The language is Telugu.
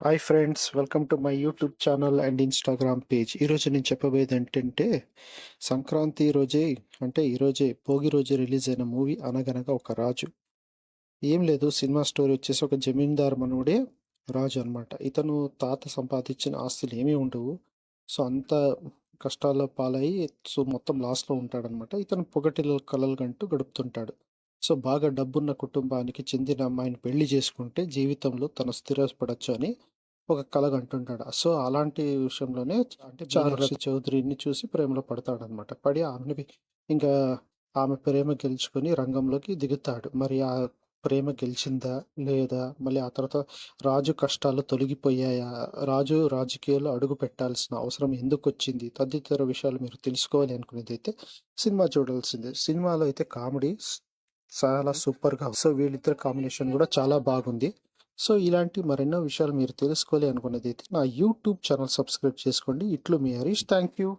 Hi friends, welcome to my YouTube channel and Instagram page. ఈరోజు నేను చెప్పబోయేది ఏంటంటే, సంక్రాంతి రోజే అంటే ఈరోజే భోగి రోజే రిలీజ్ అయిన మూవీ 'అనగనగా ఒక రాజు'. ఏం లేదు, సినిమా స్టోరీ వచ్చేసి ఒక జమీందార్ మనవడే రాజు అనమాట. ఇతను తాత సంపాదించిన ఆస్తులు ఏమీ ఉండవు. సో అంతా కష్టాల్లో పాలయ్యి సో మొత్తం లాస్‌లో ఉంటాడనమాట. ఇతను పొగటిలో కలలుగంటూ గడుపుతుంటాడు. సో బాగా డబ్బున్న కుటుంబానికి చెందిన అమ్మాయిని పెళ్లి చేసుకుంటే జీవితంలో తను స్థిరపడొచ్చు అని ఒక కలగంటుంటాడు. సో అలాంటి విషయంలోనే అంటే చారులత చౌదరిని చూసి ప్రేమలో పడతాడనమాట. పడి ఆమెని ఇంకా ఆమె ప్రేమ గెలుచుకొని రంగంలోకి దిగుతాడు. మరి ఆ ప్రేమ గెలిచిందా? లేదా? మళ్ళీ ఆ తర్వాత రాజు కష్టాలు తొలగిపోయాయా? రాజు రాజకీయాల్లో అడుగు పెట్టాల్సిన అవసరం ఎందుకొచ్చింది? తదితర విషయాలు మీరు తెలుసుకోవాలి అనుకునేదైతే సినిమా చూడాల్సిందే. సినిమాలో అయితే కామెడీ చాలా సూపర్‌గా. సో వీళ్ళిద్దరి కాంబినేషన్ గూడా చాలా బాగుంది. సో ఇలాంటి మరెన్నో విషయాలు మీరు తెలుసుకోవాలి అనుకున్నదైతే నా యూట్యూబ్ ఛానల్ సబ్స్క్రైబ్ చేసుకోండి. ఇట్లు మీ హరీష్. Thank you.